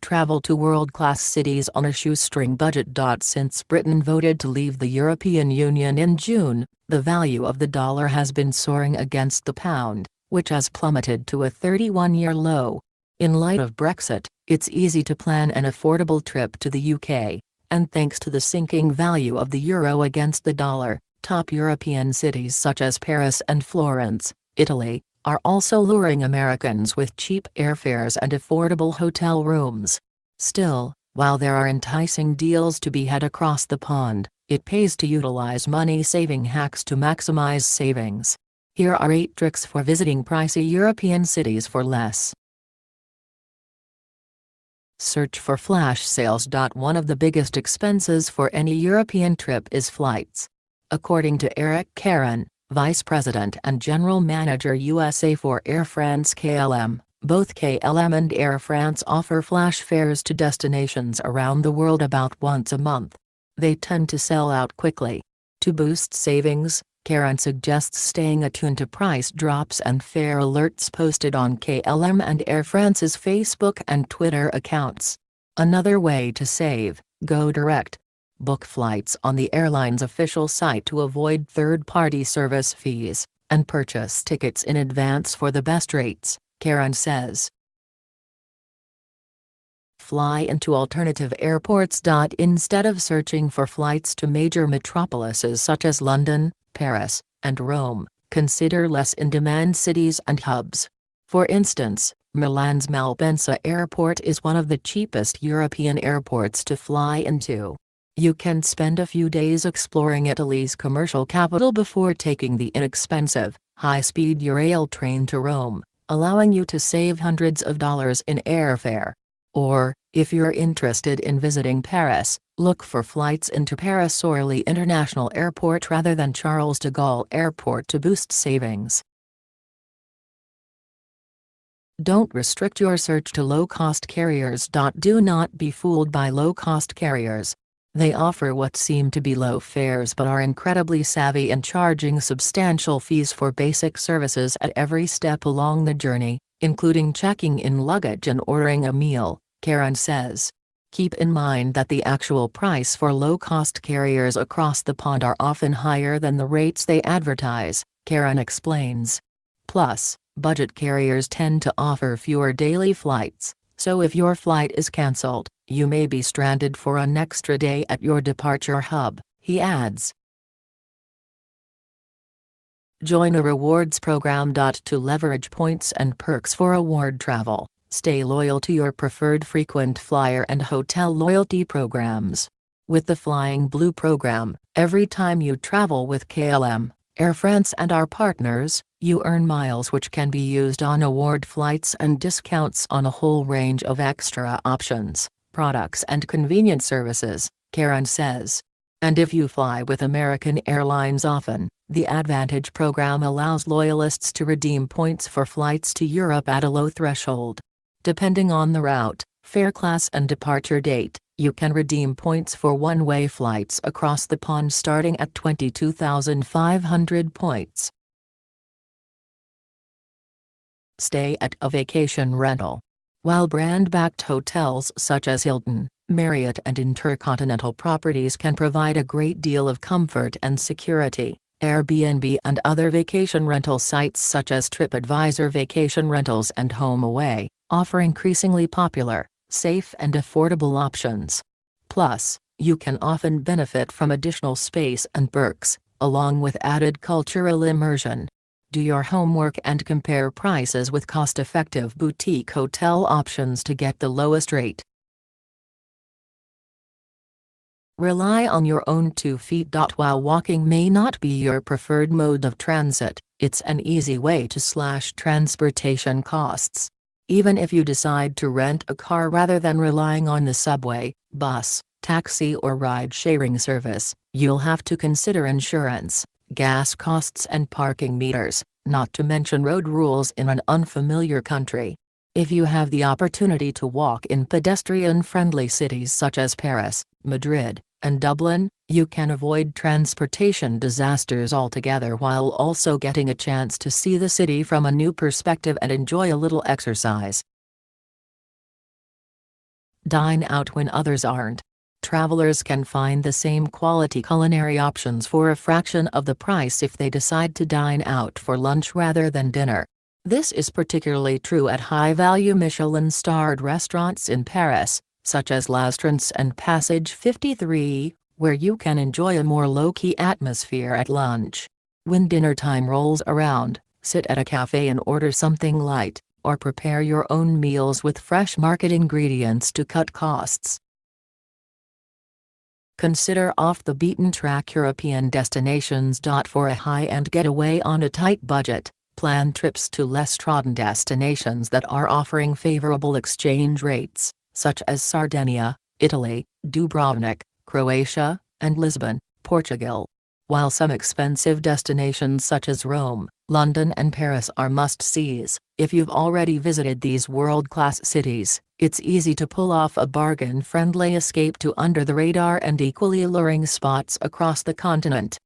travel to world-class cities on a shoestring budget. Since Britain voted to leave the European Union in June, the value of the dollar has been soaring against the pound, which has plummeted to a 31-year low. In light of Brexit, it's easy to plan an affordable trip to the UK, and thanks to the sinking value of the euro against the dollar, top European cities such as Paris and Florence, Italy, are also luring Americans with cheap airfares and affordable hotel rooms. Still, while there are enticing deals to be had across the pond, it pays to utilize money-saving hacks to maximize savings. Here are 8 tricks for visiting pricey European cities for less. Search for flash sales. One of the biggest expenses for any European trip is flights. According to Eric Caron, Vice President and General Manager USA for Air France-KLM, both KLM and Air France offer flash fares to destinations around the world about once a month. They tend to sell out quickly. To boost savings, Caron suggests staying attuned to price drops and fare alerts posted on KLM and Air France's Facebook and Twitter accounts. Another way to save: go direct. Book flights on the airline's official site to avoid third-party service fees, and purchase tickets in advance for the best rates, Caron says. Fly into alternative airports. Instead of searching for flights to major metropolises such as London, Paris, and Rome, consider less in-demand cities and hubs. For instance, Milan's Malpensa Airport is one of the cheapest European airports to fly into. You can spend a few days exploring Italy's commercial capital before taking the inexpensive, high-speed Eurail train to Rome, allowing you to save hundreds of dollars in airfare. Or, if you're interested in visiting Paris, look for flights into Paris-Orly International Airport rather than Charles de Gaulle Airport to boost savings. Don't restrict your search to low-cost carriers. Do not be fooled by low-cost carriers. They offer what seem to be low fares but are incredibly savvy in charging substantial fees for basic services at every step along the journey, including checking in luggage and ordering a meal, Caron says. Keep in mind that the actual price for low-cost carriers across the pond are often higher than the rates they advertise, Caron explains. Plus, budget carriers tend to offer fewer daily flights, so if your flight is cancelled, you may be stranded for an extra day at your departure hub, he adds. Join a rewards program. To leverage points and perks for award travel, stay loyal to your preferred frequent flyer and hotel loyalty programs. With the Flying Blue program, every time you travel with KLM, Air France and our partners, you earn miles which can be used on award flights and discounts on a whole range of extra options, products and convenience services, Caron says. And if you fly with American Airlines often, the AAdvantage program allows loyalists to redeem points for flights to Europe at a low threshold. Depending on the route, fare class and departure date, you can redeem points for one-way flights across the pond starting at 22,500 points. Stay at a vacation rental. While brand-backed hotels such as Hilton, Marriott and Intercontinental Properties can provide a great deal of comfort and security, Airbnb and other vacation rental sites such as TripAdvisor Vacation Rentals and HomeAway offer increasingly popular, safe and affordable options. Plus, you can often benefit from additional space and perks, along with added cultural immersion. Do your homework and compare prices with cost-effective boutique hotel options to get the lowest rate. Rely on your own 2 feet. While walking may not be your preferred mode of transit, it's an easy way to slash transportation costs. Even if you decide to rent a car rather than relying on the subway, bus, taxi or ride-sharing service, you'll have to consider insurance, gas costs and parking meters, not to mention road rules in an unfamiliar country. If you have the opportunity to walk in pedestrian-friendly cities such as Paris, Madrid, and Dublin, you can avoid transportation disasters altogether while also getting a chance to see the city from a new perspective and enjoy a little exercise. Dine out when others aren't. Travelers can find the same quality culinary options for a fraction of the price if they decide to dine out for lunch rather than dinner. This is particularly true at high-value Michelin-starred restaurants in Paris, such as L'Astrance and Passage 53, where you can enjoy a more low-key atmosphere at lunch. When dinner time rolls around, sit at a cafe and order something light, or prepare your own meals with fresh market ingredients to cut costs. Consider off-the-beaten-track European destinations. For a high-end getaway on a tight budget, plan trips to less trodden destinations that are offering favorable exchange rates, such as Sardinia, Italy, Dubrovnik, Croatia, and Lisbon, Portugal. While some expensive destinations such as Rome, London and Paris are must-sees, if you've already visited these world-class cities, it's easy to pull off a bargain-friendly escape to under-the-radar and equally alluring spots across the continent.